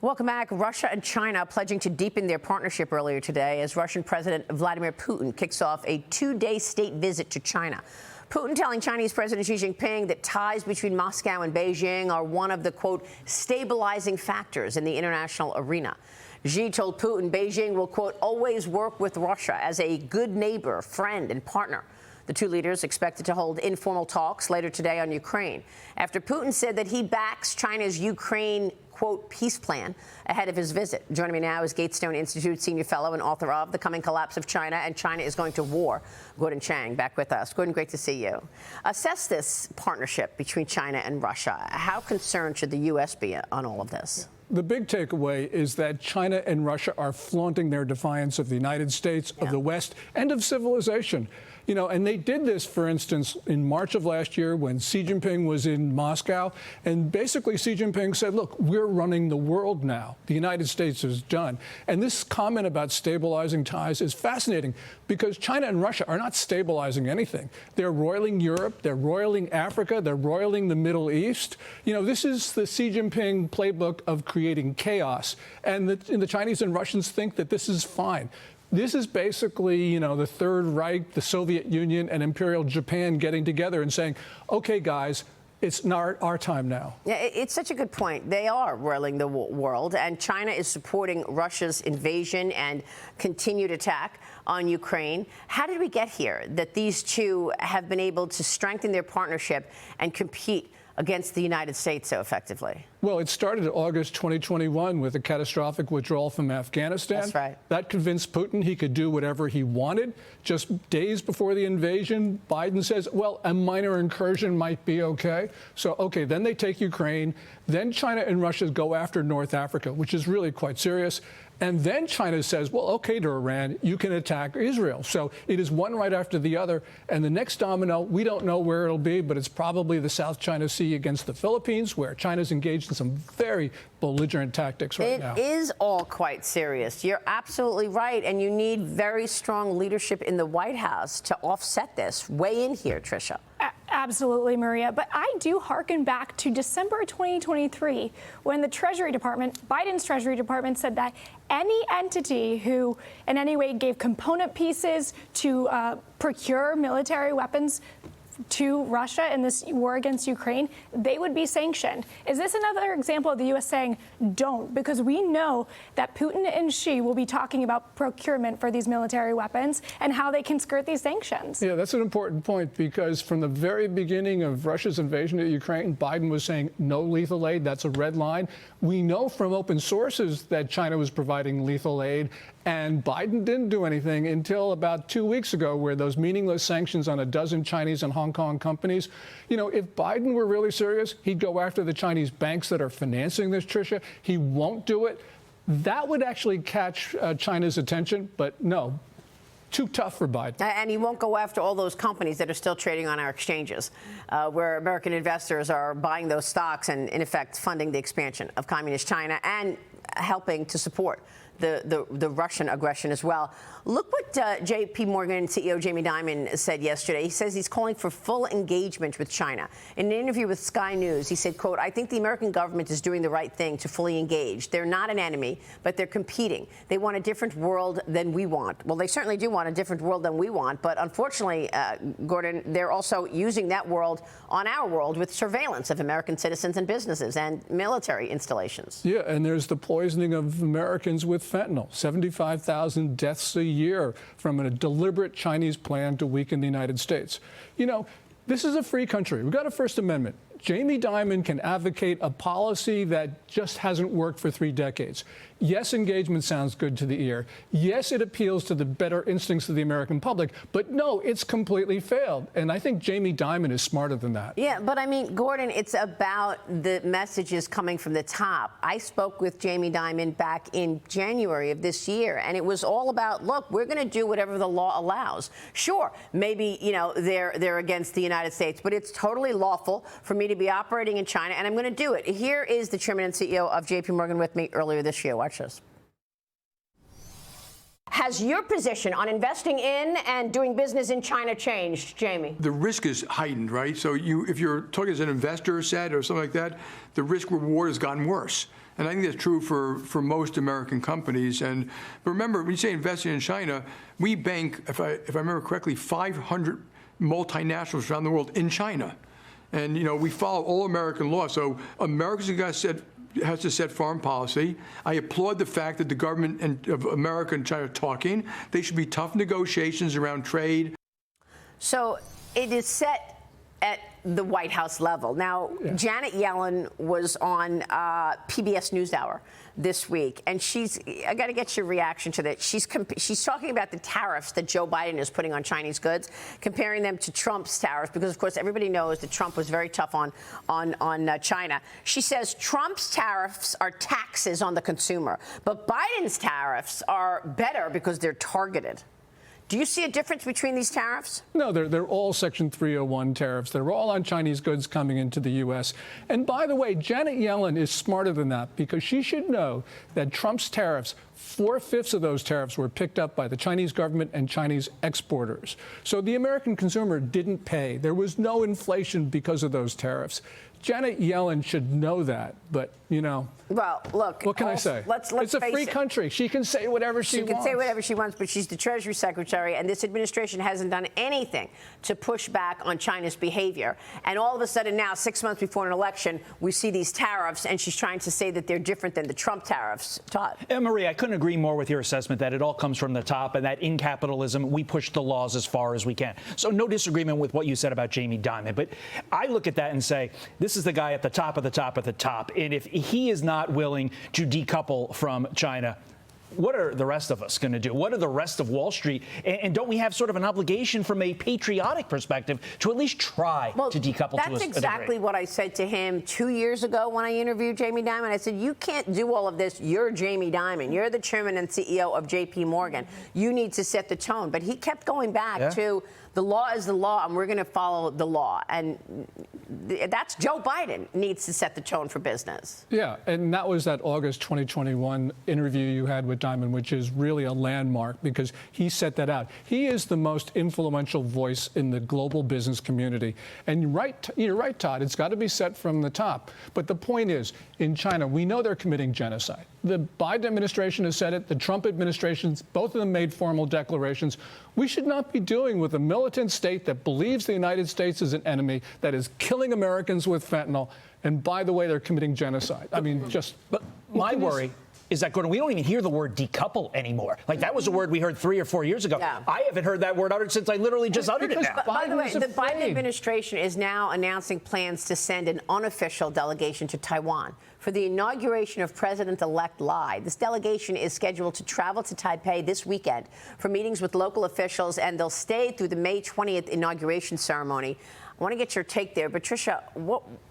Welcome back. Russia and China pledging to deepen their partnership earlier today as Russian President Vladimir Putin kicks off a two-day state visit to China. Putin telling Chinese President Xi Jinping that ties between Moscow and Beijing are one of the, quote, stabilizing factors in the international arena. Xi told Putin Beijing will, quote, always work with Russia as a good neighbor, friend, and partner. The two leaders expected to hold informal talks later today on Ukraine after Putin said that he backs China's Ukraine, quote, peace plan ahead of his visit. Joining me now is Gatestone Institute senior fellow and author of The Coming Collapse of China and China is Going to War, Gordon Chang, back with us. Gordon, great to see you. Assess this partnership between China and Russia. How concerned should the U.S. be on all of this? The big takeaway is that China and Russia are flaunting their defiance of the United States, of the West, and of civilization. You know, and they did this, for instance, in March of last year when Xi Jinping was in Moscow. And basically, Xi Jinping said, look, we're running the world now. The United States is done. And this comment about stabilizing ties is fascinating because China and Russia are not stabilizing anything. They're roiling Europe. They're roiling Africa. They're roiling the Middle East. You know, this is the Xi Jinping playbook of creating chaos. And the Chinese and Russians think that this is fine. This is basically, you know, the Third Reich, the Soviet Union, and Imperial Japan getting together and saying, OK, guys, it's not our time now. Yeah, it's such a good point. They are roiling the world, and China is supporting Russia's invasion and continued attack on Ukraine. How did we get here that these two have been able to strengthen their partnership and compete against the United States so effectively? Well, it started in August 2021 with a catastrophic withdrawal from Afghanistan. That's right. That convinced Putin he could do whatever he wanted. Just days before the invasion, Biden says, well, a minor incursion might be OK. So, OK, then they take Ukraine. Then China and Russia go after North Africa, which is really quite serious. And then China says, well, OK, to Iran, you can attack Israel. So it is one right after the other. And the next domino, we don't know where it'll be, but it's probably the South China Sea against the Philippines, where China's engaged in some very belligerent tactics right now. It is all quite serious. You're absolutely right. And you need very strong leadership in the White House to offset this. Weigh in here, Tricia. Absolutely, Maria. But I do hearken back to December 2023, when the Treasury Department, Biden's Treasury Department, said that any entity who in any way gave component pieces to procure military weapons to Russia in this war against Ukraine, they would be sanctioned. Is this another example of the U.S. saying don't? Because we know that Putin and Xi will be talking about procurement for these military weapons and how they can skirt these sanctions. Yeah, that's an important point, because from the very beginning of Russia's invasion of Ukraine, Biden was saying no lethal aid. That's a red line. We know from open sources that China was providing lethal aid. And Biden didn't do anything until about 2 weeks ago, where those meaningless sanctions on a dozen Chinese and Hong Kong companies. You know, if Biden were really serious, he'd go after the Chinese banks that are financing this, Tricia. He won't do it. That would actually catch China's attention. But no, too tough for Biden. And he won't go after all those companies that are still trading on our exchanges, where American investors are buying those stocks and, in effect, funding the expansion of communist China and helping to support the Russian aggression as well. Look what JPMorgan CEO Jamie Dimon said yesterday. He says he's calling for full engagement with China. In an interview with Sky News, he said, quote, I think the American government is doing the right thing to fully engage. They're not an enemy, but they're competing. They want a different world than we want. Well, they certainly do want a different world than we want. But unfortunately, Gordon, they're also using that world on our world with surveillance of American citizens and businesses and military installations. Yeah, and there's the poisoning of Americans with fentanyl. 75,000 deaths a year from a deliberate Chinese plan to weaken the United States. You know, this is a free country. We've got a First Amendment. Jamie Dimon can advocate a policy that just hasn't worked for 3 decades. Yes, engagement sounds good to the ear. Yes, it appeals to the better instincts of the American public. But no, it's completely failed. And I think Jamie Dimon is smarter than that. Yeah, but I mean, Gordon, it's about the messages coming from the top. I spoke with Jamie Dimon back in January of this year, and it was all about, look, we're going to do whatever the law allows. Sure, maybe, you know, they're against the United States, but it's totally lawful for me to be operating in China, and I'm going to do it. Here is the chairman and CEO of JPMorgan with me earlier this year. Watch this. Has your position on investing in and doing business in China changed, Jamie? The risk is heightened, right? So if you're talking as an investor set or something like that, the risk reward has gotten worse. And I think that's true for most American companies. But remember, when you say investing in China, we bank, if I remember correctly, 500 multinationals around the world in China. And, we follow all American law. So America's has to set foreign policy. I applaud the fact that the government of America and China are talking. They should be tough negotiations around trade. So it is set at the White House level. Now, Janet Yellen was on PBS NewsHour this week, and I got to get your reaction to that. She's talking about the tariffs that Joe Biden is putting on Chinese goods, comparing them to Trump's tariffs, because, of course, everybody knows that Trump was very tough on China. She says Trump's tariffs are taxes on the consumer, but Biden's tariffs are better because they're targeted. Do you see a difference between these tariffs? No, they're all Section 301 tariffs. They're all on Chinese goods coming into the U.S. And by the way, Janet Yellen is smarter than that, because she should know that Trump's tariffs, 4/5 of those tariffs were picked up by the Chinese government and Chinese exporters. So the American consumer didn't pay. There was no inflation because of those tariffs. Janet Yellen should know that, but, Well, look. What can I say? It's a free country. She can say whatever she wants. She can say whatever she wants, but she's the Treasury Secretary, and this administration hasn't done anything to push back on China's behavior. And all of a sudden now, 6 months before an election, we see these tariffs, and she's trying to say that they're different than the Trump tariffs. Todd? Marie, I couldn't agree more with your assessment that it all comes from the top, and that in capitalism, we push the laws as far as we can. So no disagreement with what you said about Jamie Dimon. But I look at that and say, this is the guy at the top of the top of the top. And if he is not willing to decouple from China, what are the rest of us going to do? What are the rest of Wall Street? And don't we have sort of an obligation from a patriotic perspective to at least try to decouple to a degree? That's exactly what I said to him 2 years ago when I interviewed Jamie Dimon. I said, you can't do all of this. You're Jamie Dimon. You're the chairman and CEO of JPMorgan. You need to set the tone. But he kept going back to the law is the law, and we're going to follow the law. And that's Joe Biden needs to set the tone for business. Yeah, and that was that August 2021 interview you had with Dimon, which is really a landmark because he set that out. He is the most influential voice in the global business community. And you're right, Todd, it's got to be set from the top. But the point is, in China, we know they're committing genocide. The Biden administration has said it. The Trump administrations, both of them made formal declarations. We should not be doing with a militant state that believes the United States is an enemy, that is killing Americans with fentanyl. And by the way, they're committing genocide. I mean, just. But my worry is that, Gordon, we don't even hear the word decouple anymore. Like, that was a word we heard 3 or 4 years ago. Yeah. I haven't heard that word uttered since I literally just uttered it now. By the way, the Biden administration is now announcing plans to send an unofficial delegation to Taiwan for the inauguration of President-elect Lai. This delegation is scheduled to travel to Taipei this weekend for meetings with local officials, and they'll stay through the May 20th inauguration ceremony. I want to get your take there. Patricia,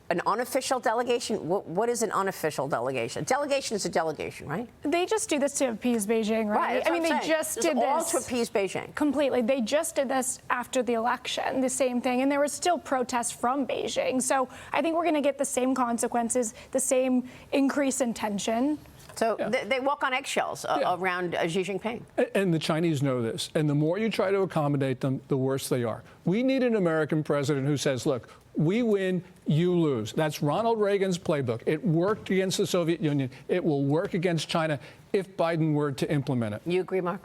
an unofficial delegation? What is an unofficial delegation? A delegation is a delegation, right? They just do this to appease Beijing, right? I mean, they just did this. All to appease Beijing. Completely. They just did this after the election, the same thing. And there was still protests from Beijing. So I think we're going to get the same consequences, the same increase in tension. So they walk on eggshells around Xi Jinping. And the Chinese know this. And the more you try to accommodate them, the worse they are. We need an American president who says, look, we win, you lose. That's Ronald Reagan's playbook. It worked against the Soviet Union. It will work against China if Biden were to implement it. You agree, Mark?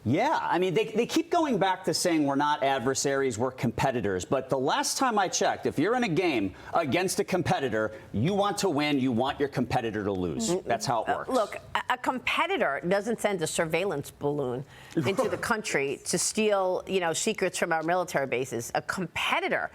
Yeah, I mean, they keep going back to saying we're not adversaries, we're competitors. But the last time I checked, if you're in a game against a competitor, you want to win, you want your competitor to lose. That's how it works. Look, a competitor doesn't send a surveillance balloon into the country to steal, secrets from our military bases. A competitor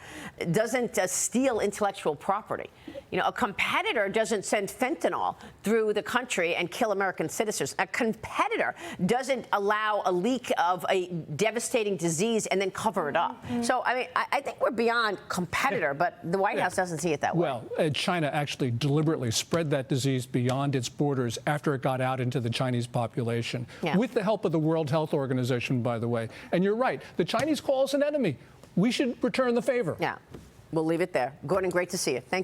doesn't steal intellectual property. A competitor doesn't send fentanyl through the country and kill American citizens. A competitor doesn't allow a leak of a devastating disease and then cover it up. So, I mean, I think we're beyond competitor, but the White House doesn't see it that way. Well, China actually deliberately spread that disease beyond its borders after it got out into the Chinese population, with the help of the World Health Organization, by the way. And you're right. The Chinese call us an enemy. We should return the favor. Yeah. We'll leave it there. Gordon, great to see you. Thanks.